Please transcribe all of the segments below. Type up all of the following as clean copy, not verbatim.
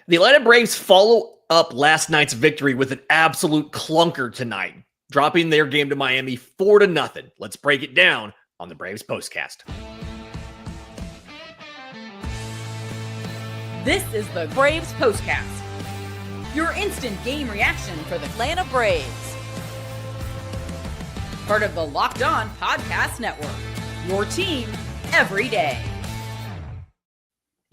The Atlanta Braves follow up last night's victory with an absolute clunker tonight, dropping their game to Miami 4-0. Let's break it down on the Braves Postcast. This is the Braves Postcast, your instant game reaction for the Atlanta Braves. Part of the Locked On Podcast Network, your team every day.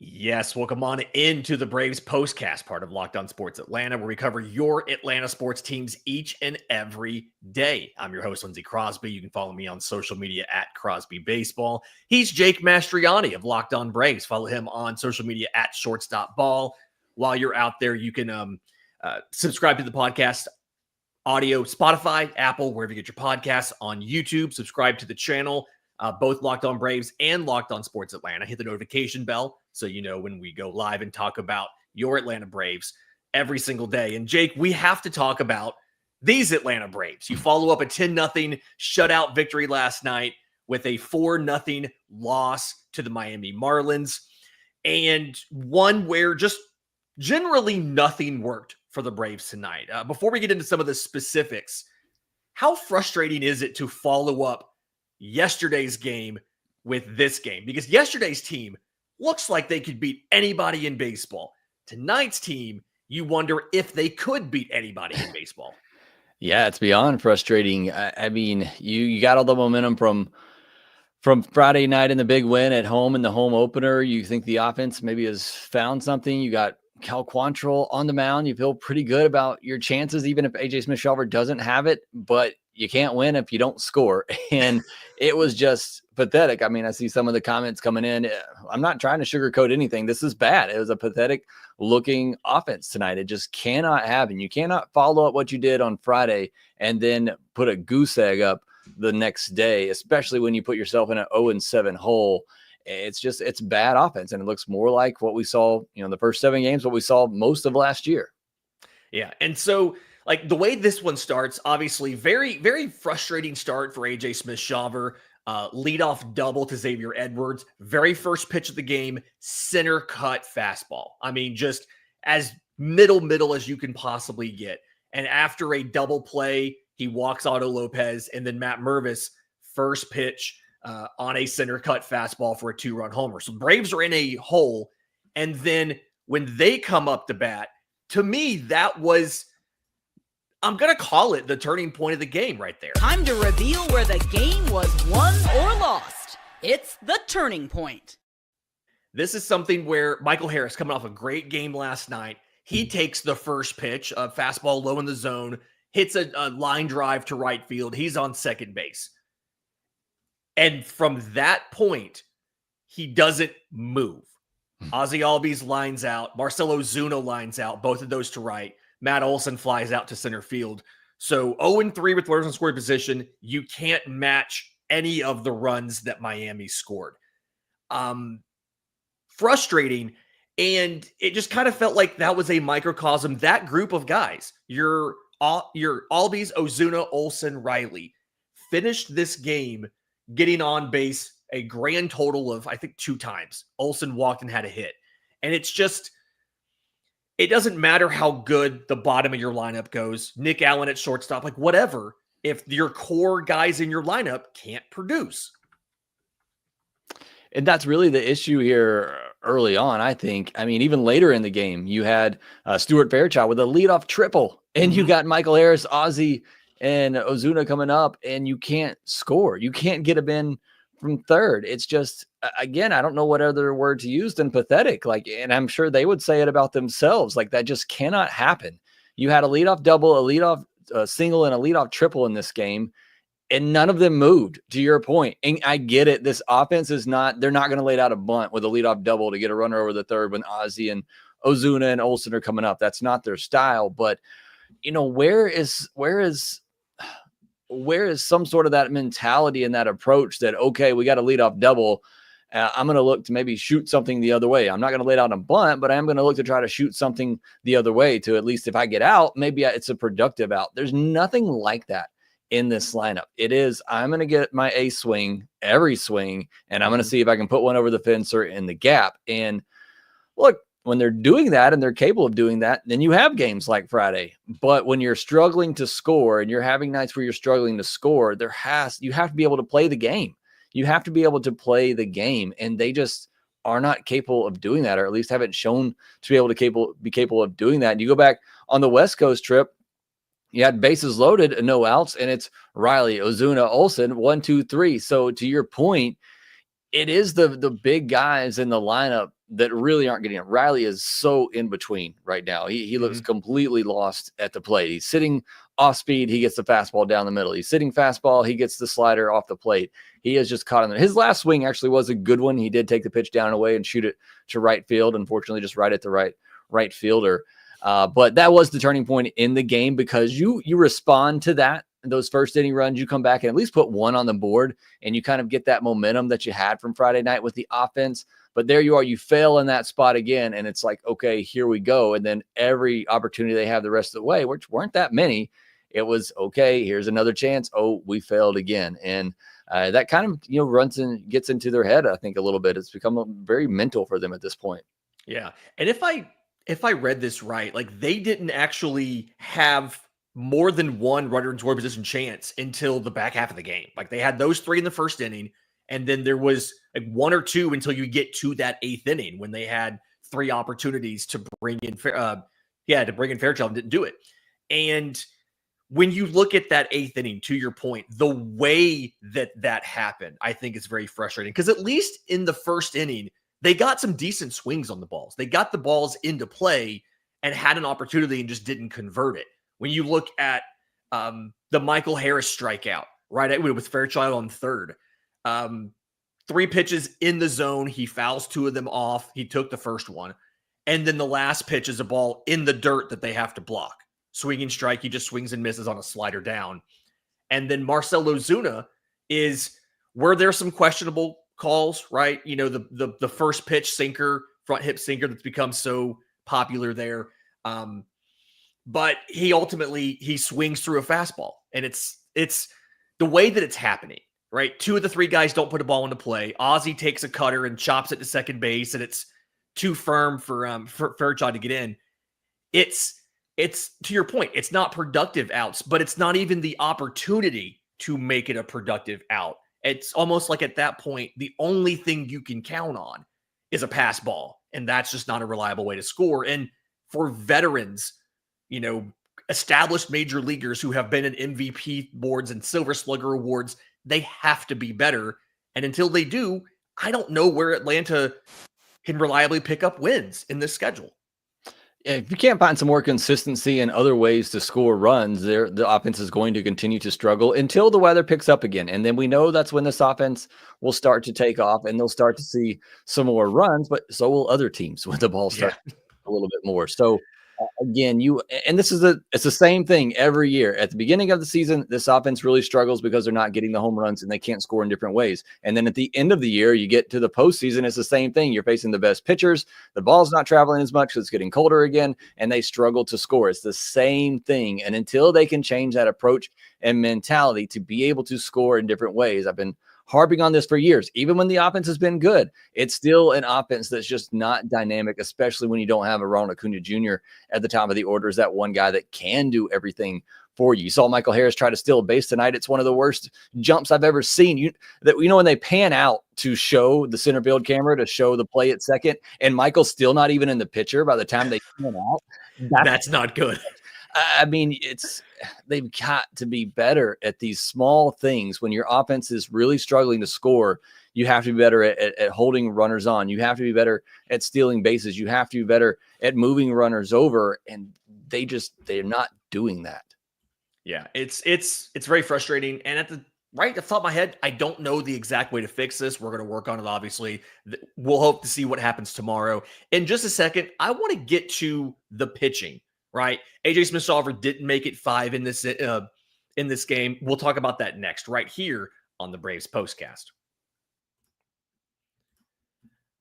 Yes, welcome on into the Braves Postcast, part of Locked On Sports Atlanta, where we cover your Atlanta sports teams each and every day. I'm your host, Lindsay Crosby. You can follow me on social media at Crosby Baseball. He's Jake Mastroianni of Locked On Braves. Follow him on social media at Shortstop Ball. While you're out there, you can subscribe to the podcast audio, Spotify, Apple, wherever you get your podcasts, on YouTube. Subscribe to the channel, both Locked On Braves and Locked On Sports Atlanta. Hit the notification bell so you know when we go live and talk about your Atlanta Braves every single day. And Jake, we have to talk about these Atlanta Braves. You follow up a 10-0 shutout victory last night with a 4-0 loss to the Miami Marlins, and one where just generally nothing worked for the Braves tonight. Before we get into some of the specifics, how frustrating is it to follow up yesterday's game with this game? Because yesterday's team looks like they could beat anybody in baseball. Tonight's team, you wonder if they could beat anybody in baseball. Yeah, it's beyond frustrating. I mean, you got all the momentum from Friday night in the big win at home in the home opener. You think the offense maybe has found something. You got Cal Quantrill on the mound. You feel pretty good about your chances, even if AJ Smith-Shawver doesn't have it, but you can't win if you don't score. And it was just pathetic. I mean, I see some of the comments coming in. I'm not trying to sugarcoat anything. This is bad. It was a pathetic looking offense tonight. It just cannot happen. You cannot follow up what you did on Friday and then put a goose egg up the next day, especially when you put yourself in an 0-7 hole. It's bad offense, and it looks more like what we saw, the first 7 games, what we saw most of last year. Yeah, and so like the way this one starts, obviously very, very frustrating start for AJ Smith-Shawver. Leadoff double to Xavier Edwards. Very first pitch of the game, center cut fastball. I mean, just as middle as you can possibly get. And after a double play, he walks Otto Lopez, and then Matt Mervis, first pitch on a center cut fastball for a 2-run homer. So Braves are in a hole. And then when they come up to bat, to me, that was, I'm going to call it the turning point of the game right there. Time to reveal where the game was won or lost. It's the turning point. This is something where Michael Harris, coming off a great game last night, he takes the first pitch, a fastball low in the zone, hits a line drive to right field. He's on second base. And from that point, he doesn't move. Ozzie Albies lines out. Marcell Ozuna lines out. Both of those to right. Matt Olson flies out to center field. So 0-3 with runners in scoring position. You can't match any of the runs that Miami scored. Frustrating. And it just kind of felt like that was a microcosm. That group of guys, your Albies, Ozuna, Olson, Riley, finished this game getting on base a grand total of, I think, 2 times. Olson walked and had a hit. And it's just, it doesn't matter how good the bottom of your lineup goes. Nick Allen at shortstop, like whatever, if your core guys in your lineup can't produce. And that's really the issue here early on, I think. I mean, even later in the game, you had Stuart Fairchild with a leadoff triple, and you got Michael Harris, Ozzie, and Ozuna coming up, and you can't score. You can't get a in from third. It's just, again, I don't know what other word to use than pathetic. And I'm sure they would say it about themselves. That just cannot happen. You had a leadoff double, a leadoff single, and a leadoff triple in this game, and none of them moved, to your point. And I get it. This offense is not, they're not going to lay out a bunt with a leadoff double to get a runner over the third when Ozzie and Ozuna and Olson are coming up. That's not their style. But, where is some sort of that mentality and that approach that, okay, we got a leadoff double. I'm going to look to maybe shoot something the other way. I'm not going to lay out a bunt, but I am going to look to try to shoot something the other way to, at least if I get out, maybe it's a productive out. There's nothing like that in this lineup. It is, I'm going to get my A swing, every swing, and I'm going to see if I can put one over the fence or in the gap. And look, when they're doing that and they're capable of doing that, then you have games like Friday. But when you're struggling to score and you're having nights where you're struggling to score, you have to be able to play the game. You have to be able to play the game, and they just are not capable of doing that, or at least haven't shown to be able to be capable of doing that. And you go back on the West Coast trip, you had bases loaded and no outs, and it's Riley, Ozuna, Olsen, 1, 2, 3. So to your point, it is the big guys in the lineup that really aren't getting it. Riley is so in between right now. He looks completely lost at the plate. He's sitting off speed. He gets the fastball down the middle. He's sitting fastball. He gets the slider off the plate. He is just caught in there. His last swing actually was a good one. He did take the pitch down and away and shoot it to right field. Unfortunately, just right at the right fielder. But that was the turning point in the game, because you respond to that. Those first inning runs, you come back and at least put one on the board, and you kind of get that momentum that you had from Friday night with the offense. But there you are, you fail in that spot again, and it's like, okay, here we go. And then every opportunity they have the rest of the way, which weren't that many, it was, okay, here's another chance. Oh, we failed again. And that kind of, runs and gets into their head, I think, a little bit. It's become very mental for them at this point. Yeah. And if I read this right, like, they didn't actually have more than one runner in scoring position chance until the back half of the game. Like, they had those 3 in the first inning, and then there was like 1 or 2 until you get to that 8th inning when they had 3 opportunities to bring in Fairchild and didn't do it. And when you look at that 8th inning, to your point, the way that happened, I think is very frustrating, because at least in the first inning, they got some decent swings on the balls. They got the balls into play and had an opportunity and just didn't convert it. When you look at the Michael Harris strikeout, right, with Fairchild on third, 3 pitches in the zone, he fouls 2 of them off. He took the first one. And then the last pitch is a ball in the dirt that they have to block. Swinging strike, he just swings and misses on a slider down. And then Marcell Ozuna is where there's some questionable calls, right? The first pitch sinker, front hip sinker that's become so popular there. But he ultimately swings through a fastball, and it's the way that it's happening, right? 2 of the 3 guys don't put a ball into play. Ozzy takes a cutter and chops it to second base, and it's too firm for Fairchild to get in. It's to your point, it's not productive outs, but it's not even the opportunity to make it a productive out. It's almost like at that point, the only thing you can count on is a pass ball, and that's just not a reliable way to score. And for veterans, established major leaguers who have been in MVP boards and Silver Slugger awards, they have to be better. And until they do, I don't know where Atlanta can reliably pick up wins in this schedule. If you can't find some more consistency and other ways to score runs, the offense is going to continue to struggle until the weather picks up again. And then we know that's when this offense will start to take off, and they'll start to see some more runs, but so will other teams when the ball starts a little bit more. So again, it's the same thing every year. At the beginning of the season, this offense really struggles because they're not getting the home runs and they can't score in different ways. And then at the end of the year, you get to the postseason, it's the same thing. You're facing the best pitchers. The ball's not traveling as much because it's getting colder again, and they struggle to score. It's the same thing. And until they can change that approach and mentality to be able to score in different ways, I've been harping on this for years. Even when the offense has been good, it's still an offense that's just not dynamic, especially when you don't have a Ronald Acuna Jr. at the top of the order as that one guy that can do everything for you. You saw Michael Harris try to steal a base tonight. It's one of the worst jumps I've ever seen. When they pan out to show the center field camera to show the play at second, and Michael's still not even in the picture by the time they pan out. That's not good. I mean, they've got to be better at these small things. When your offense is really struggling to score, you have to be better at holding runners on. You have to be better at stealing bases. You have to be better at moving runners over. And they're not doing that. Yeah, it's very frustrating. And at the top of my head, I don't know the exact way to fix this. We're going to work on it, obviously. We'll hope to see what happens tomorrow. In just a second, I want to get to the pitching. Right, AJ Smith-Shawver didn't make it 5 in this game. We'll talk about that next, right here on the Braves Postcast.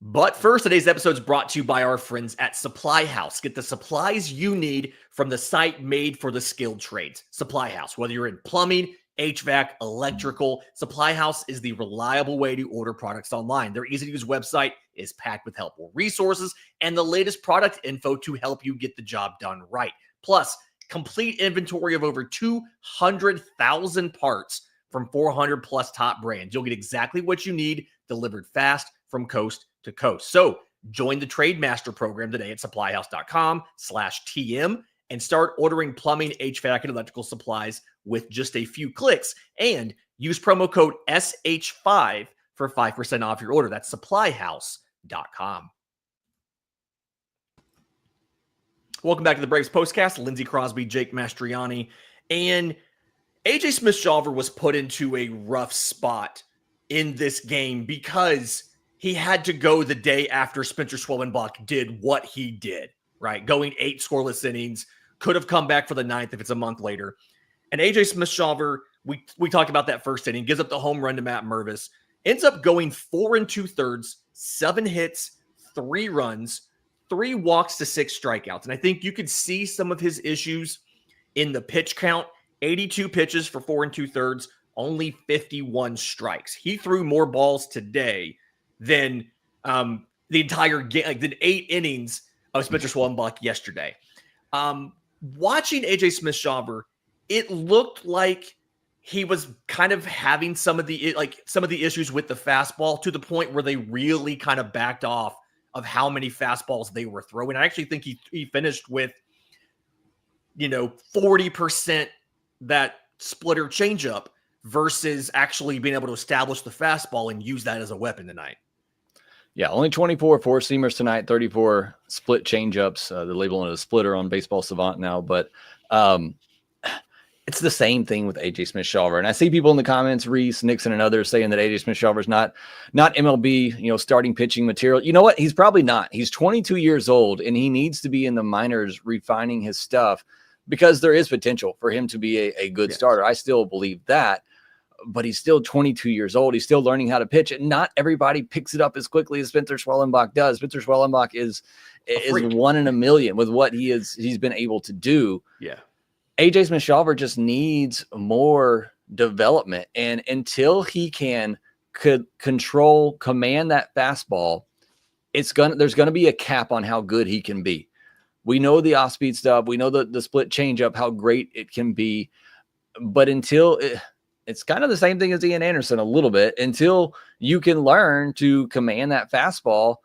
But first, today's episode is brought to you by our friends at Supply House. Get the supplies you need from the site made for the skilled trades. Supply House, whether you're in plumbing, HVAC, electrical. Supply House is the reliable way to order products online. Their easy-to-use website is packed with helpful resources and the latest product info to help you get the job done right. Plus, complete inventory of over 200,000 parts from 400 plus top brands. You'll get exactly what you need delivered fast from coast to coast. So join the Trade Master program today at supplyhouse.com/TM and start ordering plumbing, HVAC, and electrical supplies with just a few clicks. And use promo code SH5 for 5% off your order. That's supplyhouse.com. Welcome back to the Braves Postcast. Lindsay, Crosby, Jake Mastroianni. And AJ Smith-Shawver was put into a rough spot in this game because he had to go the day after Spencer Schwellenbach did what he did, right? Going 8 scoreless innings, could have come back for the 9th if it's a month later. And AJ Smith-Shawver, we talked about that first inning, gives up the home run to Matt Mervis, ends up going 4 2/3, 7 hits, 3 runs, 3 walks to 6 strikeouts. And I think you could see some of his issues in the pitch count. 82 pitches for 4 2/3, only 51 strikes. He threw more balls today than the entire game, like than 8 innings of Spencer Schwellenbach yesterday. Watching AJ Smith-Shawver, it looked like he was kind of having some of the issues with the fastball to the point where they really kind of backed off of how many fastballs they were throwing. I actually think he finished with, 40% that splitter changeup versus actually being able to establish the fastball and use that as a weapon tonight. Yeah, only 24 four-seamers tonight, 34 split changeups. They're labeling it a splitter on Baseball Savant now, but it's the same thing with AJ Smith-Shawver. And I see people in the comments, Reese, Nixon, and others saying that AJ Smith-Shawver is not MLB, starting pitching material. You know what? He's probably not. He's 22 years old, and he needs to be in the minors refining his stuff because there is potential for him to be a good starter. I still believe that. But he's still 22 years old. He's still learning how to pitch, and not everybody picks it up as quickly as Spencer Schwellenbach does. Spencer Schwellenbach is 1 in a million with what he's been able to do. Yeah. AJ Smith-Shawver just needs more development, and until he could command that fastball, there's gonna be a cap on how good he can be. We know the off-speed stuff. We know the split changeup, how great it can be, but it's kind of the same thing as Ian Anderson a little bit. Until you can learn to command that fastball,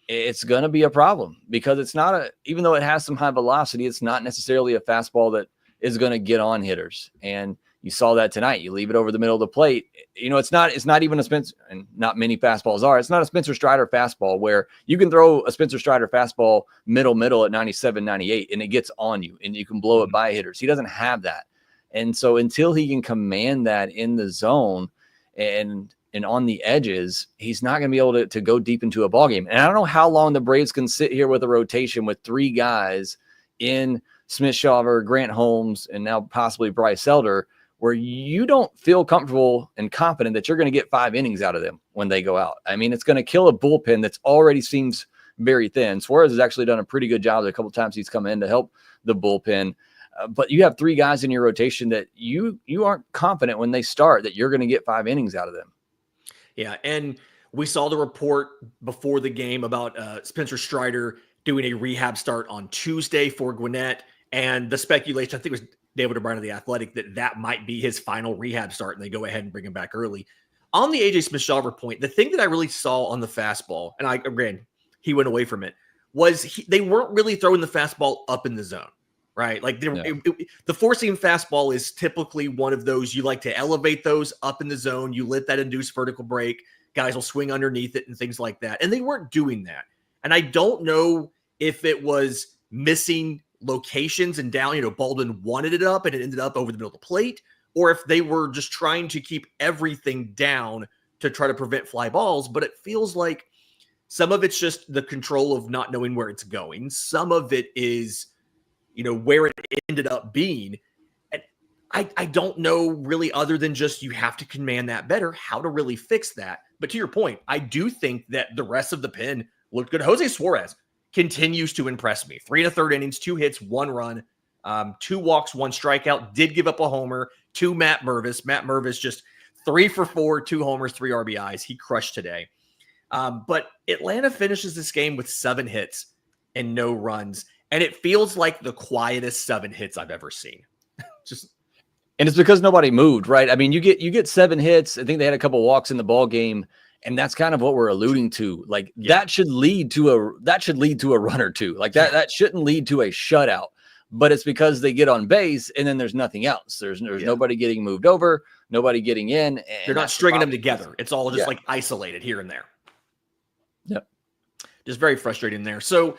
it's going to be a problem because it's not even though it has some high velocity, it's not necessarily a fastball that is going to get on hitters. And you saw that tonight. You leave it over the middle of the plate. It's not even a Spencer, and not many fastballs are. It's not a Spencer Strider fastball where you can throw a Spencer Strider fastball middle at 97, 98, and it gets on you and you can blow it by hitters. He doesn't have that. And so until he can command that in the zone and on the edges, he's not going to be able to go deep into a ballgame. And I don't know how long the Braves can sit here with a rotation with 3 guys in Smith-Shawver, Grant Holmes, and now possibly Bryce Elder, where you don't feel comfortable and confident that you're going to get 5 innings out of them when they go out. I mean, it's going to kill a bullpen that's already seems very thin. Suarez has actually done a pretty good job. A couple of times he's come in to help the bullpen. But you have 3 guys in your rotation that you aren't confident when they start that you're going to get 5 innings out of them. Yeah, and we saw the report before the game about Spencer Strider doing a rehab start on Tuesday for Gwinnett, and the speculation, I think it was David O'Brien of The Athletic, that might be his final rehab start, and they go ahead and bring him back early. On the AJ Smith-Shawver point, the thing that I really saw on the fastball, and again, he went away from it, was they weren't really throwing the fastball up in the zone. Right. Like the 4-seam fastball is typically one of those you like to elevate those up in the zone. You let that induce vertical break. Guys will swing underneath it and things like that. And they weren't doing that. And I don't know if it was missing locations and down, Baldwin wanted it up and it ended up over the middle of the plate, or if they were just trying to keep everything down to try to prevent fly balls. But it feels like some of it's just the control of not knowing where it's going. Some of it is where it ended up being. And I don't know really, other than just you have to command that better, how to really fix that. But to your point, I do think that the rest of the pen looked good. Jose Suarez continues to impress me. 3 1/3 innings, 2 hits, 1 run, 2 walks, 1 strikeout, did give up a homer, to Matt Mervis. Matt Mervis just 3 for 4, 2 homers, 3 RBIs. He crushed today. But Atlanta finishes this game with 7 hits and no runs. And it feels like the quietest 7 hits I've ever seen. And it's because nobody moved, right? I mean, you get 7 hits. I think they had a couple walks in the ball game, and that's kind of what we're alluding to. Like that should lead to a run or two. Like that shouldn't lead to a shutout. But it's because they get on base and then there's nothing else. There's nobody getting moved over, nobody getting in. And they're not stringing them together. It's all just like isolated here and there. Yep. Just very frustrating there. So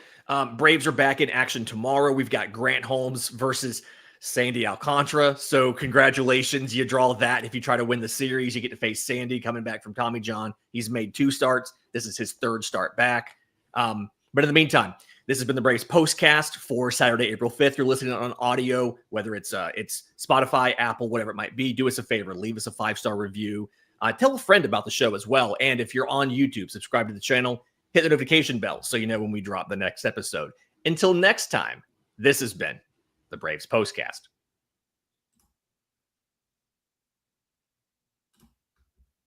Braves are back in action tomorrow. We've got Grant Holmes versus Sandy Alcantara. So congratulations. You draw that. If you try to win the series, you get to face Sandy coming back from Tommy John. He's made 2 starts. This is his 3rd start back. But in the meantime, this has been the Braves Postcast for Saturday, April 5th. You're listening on audio, whether it's Spotify, Apple, whatever it might be. Do us a favor. Leave us a 5-star review. Tell a friend about the show as well. And if you're on YouTube, subscribe to the channel. Hit the notification bell so you know when we drop the next episode. Until next time, this has been the Braves Postcast.